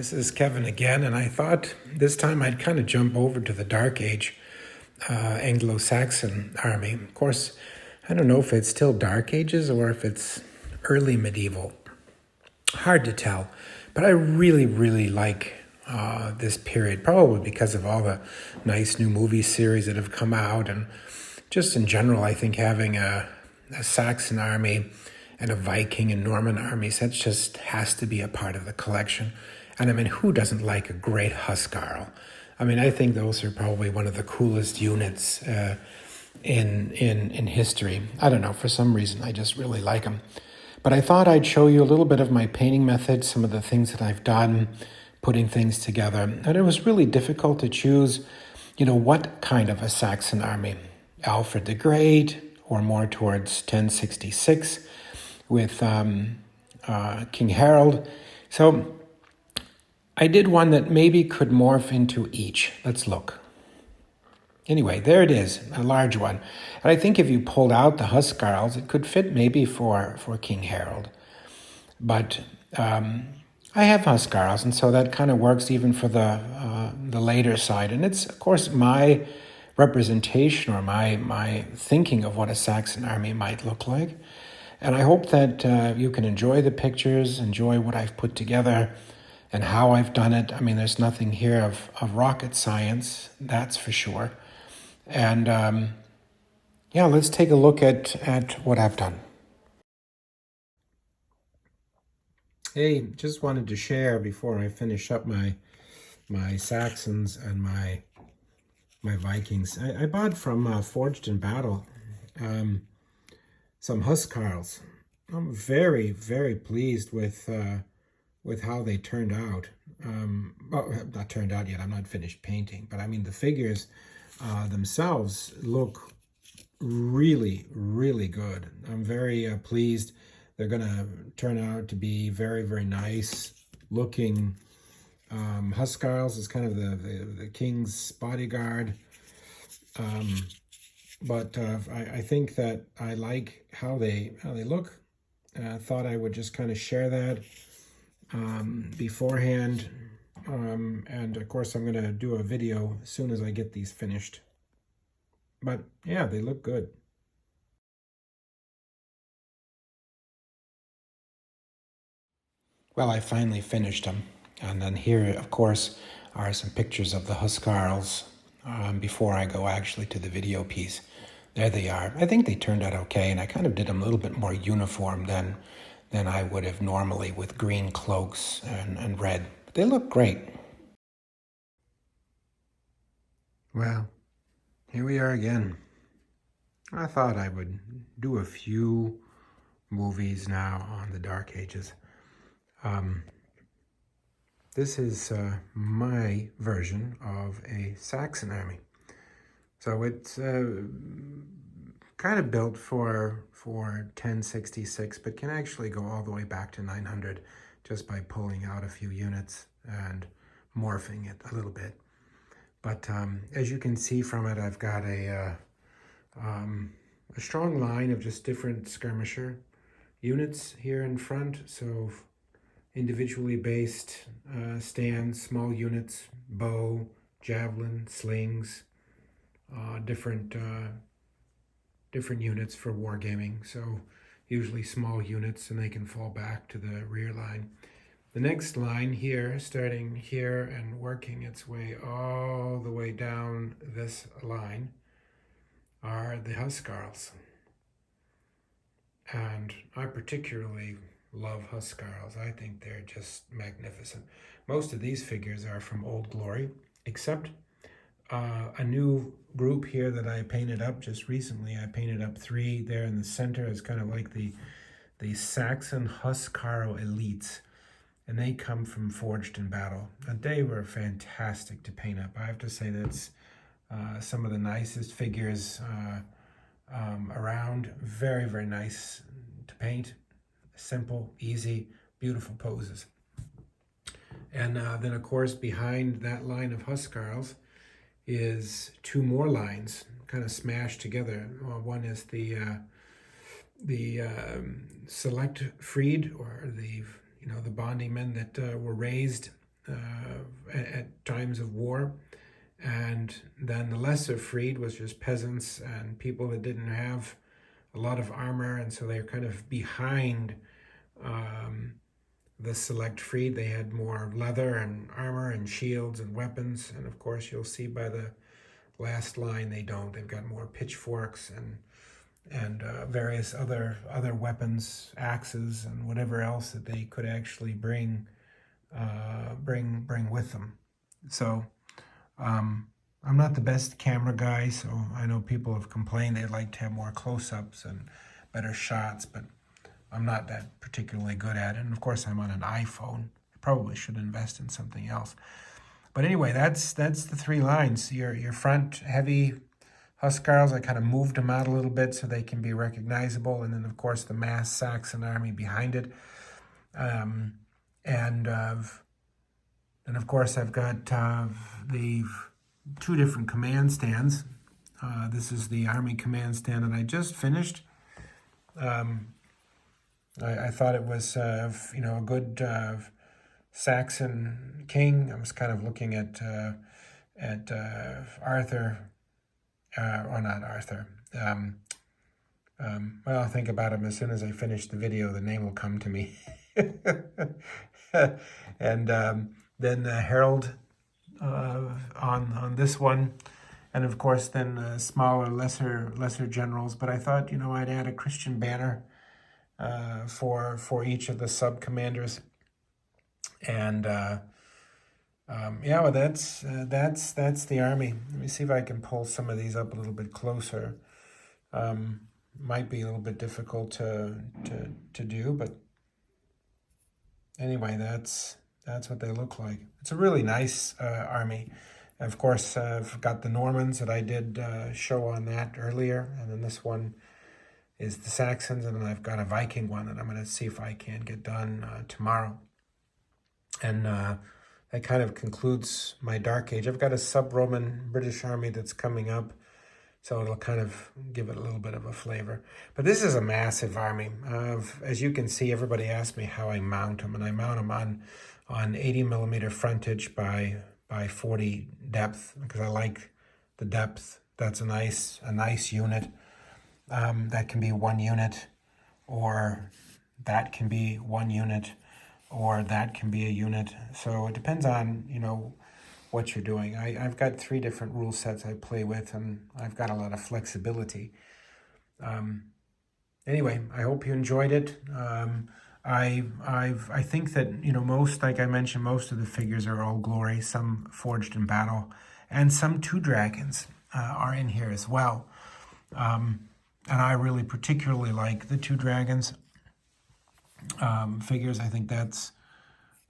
this is Kevin again, and I thought this time I'd kind of jump over to the Dark Age Anglo-Saxon Army. Of course, I don't know if it's still Dark Ages or if it's early medieval. Hard to tell, but I really, really like this period, probably because of all the nice new movie series that have come out, and just in general, I think having a Saxon army and a Viking and Norman armies, that just has to be a part of the collection. And I mean, who doesn't like a great Huscarl? I mean, I think those are probably one of the coolest units in history. I don't know, for some reason, I just really like them. But I thought I'd show you a little bit of my painting method, some of the things that I've done, putting things together. And it was really difficult to choose, what kind of a Saxon army. Alfred the Great, or more towards 1066 with King Harold. So I did one that maybe could morph into each. Let's look. Anyway, there it is, a large one. And I think if you pulled out the Huscarls, it could fit maybe for King Harold. But I have Huscarls, and so that kind of works even for the later side. And it's, of course, my representation or my thinking of what a Saxon army might look like. And I hope that you can enjoy the pictures, enjoy what I've put together and how I've done it. I mean, there's nothing here of rocket science, that's for sure. And let's take a look at what I've done. Hey, just wanted to share before I finish up my Saxons and my Vikings. I bought from Forged in Battle some Huscarls. I'm very, very pleased with how they turned out. Well, not turned out yet. I'm not finished painting, but I mean the figures themselves look really, really good. I'm very pleased. They're going to turn out to be very, very nice looking. Huscarls is kind of the king's bodyguard. But I think that I like how they look. I thought I would just kind of share that beforehand. And of course, I'm going to do a video as soon as I get these finished. But yeah, they look good. Well, I finally finished them. And then here, of course, are some pictures of the Huscarls before I go actually to the video piece. There they are. I think they turned out okay, and I kind of did them a little bit more uniform than I would have normally with green cloaks and red. But they look great. Well, here we are again. I thought I would do a few movies now on the Dark Ages. This is my version of a Saxon army. So it's kind of built for 1066, but can actually go all the way back to 900 just by pulling out a few units and morphing it a little bit. But as you can see from it, I've got a strong line of just different skirmisher units here in front. So individually based stands, small units, bow, javelin, slings, different units for wargaming. So usually small units, and they can fall back to the rear line. The next line here, starting here and working its way all the way down this line, are the Huscarls. And I particularly love Huscarls. I think they're just magnificent. Most of these figures are from Old Glory, except a new group here that I painted up just recently. I painted up 3 there in the center as kind of like the Saxon Huscarl elites, and they come from Forged in Battle. And they were fantastic to paint up. I have to say that's some of the nicest figures around. Very, very nice to paint. Simple, easy, beautiful poses. And then, of course, behind that line of Huscarls is 2 more lines kind of smashed together. One is the select freed, or the bonding men that were raised at times of war. And then the lesser freed was just peasants and people that didn't have a lot of armor, and so they're kind of behind the select freed. They had more leather and armor and shields and weapons, and of course you'll see by the last line they don't. They've got more pitchforks and various other weapons, axes, and whatever else that they could actually bring with them. So I'm not the best camera guy, so I know people have complained they'd like to have more close-ups and better shots, but I'm not that particularly good at it. And of course, I'm on an iPhone. I probably should invest in something else. But anyway, that's the three lines. Your front heavy Huscarls, I kind of moved them out a little bit so they can be recognizable. And then, of course, the mass Saxon army behind it. And of course, I've got the two different command stands. This is the army command stand that I just finished. I thought it was, a good Saxon king. I was kind of looking at Arthur, or not Arthur. Well, I'll think about him as soon as I finish the video. The name will come to me. And then Harold on this one, and of course then smaller, lesser generals. But I thought, I'd add a Christian banner for each of the sub commanders. And well, that's the army. Let me see if I can pull some of these up a little bit closer. Might be a little bit difficult to do, but anyway, that's what they look like. It's a really nice army. Of course, I've got the Normans that I did show on that earlier, and then this one is the Saxons, and then I've got a Viking one that I'm going to see if I can get done tomorrow. And that kind of concludes my Dark Age. I've got a sub-Roman British army that's coming up, so it'll kind of give it a little bit of a flavor. But this is a massive army. As you can see, everybody asks me how I mount them, and I mount them on 80 millimeter frontage by 40 depth, because I like the depth. That's a nice unit. That can be one unit, or that can be one unit, or that can be a unit. So it depends on, what you're doing. I've got 3 different rule sets I play with, and I've got a lot of flexibility. Anyway, I hope you enjoyed it. I think that, most, like I mentioned, most of the figures are Old Glory, some forged in battle, and some 2 dragons are in here as well. And I really particularly like the 2 dragons figures. I think that's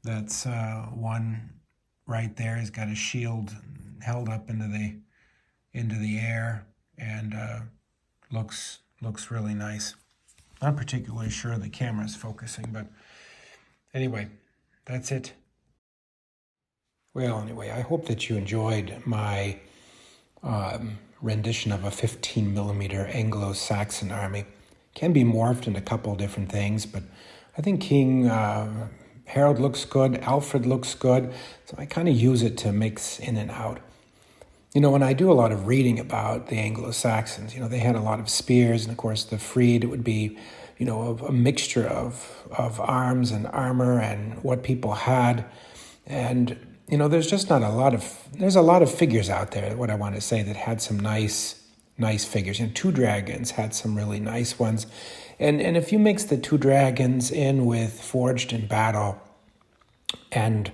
one right there. He's got a shield held up into the air, and looks really nice. Not particularly sure the camera's focusing, but anyway, that's it. Well, anyway, I hope that you enjoyed my rendition of a 15 millimeter Anglo-Saxon army. Can be morphed into a couple different things, but I think King Harold looks good, Alfred looks good, so I kind of use it to mix in and out. When I do a lot of reading about the Anglo-Saxons, they had a lot of spears, and of course the freed, it would be, a mixture of arms and armor and what people had. And, there's just not there's a lot of figures out there, what I want to say, that had some nice figures. 2 dragons had some really nice ones. And if you mix the 2 dragons in with forged in battle and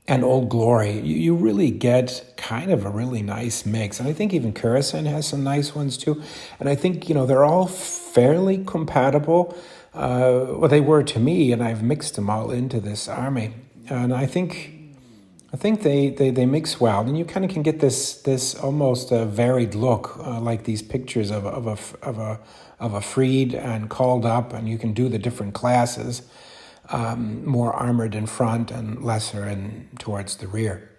Old Glory, you really get kind of a really nice mix. And I think even Curacin has some nice ones too. And I think, they're all fairly compatible. Well, they were to me, and I've mixed them all into this army. And I think they mix well. And you kind of can get this almost varied look, like these pictures of a freed and called up, and you can do the different classes. More armored in front and lesser in towards the rear.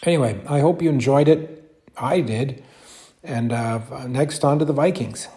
Anyway, I hope you enjoyed it. I did. And next on to the Vikings.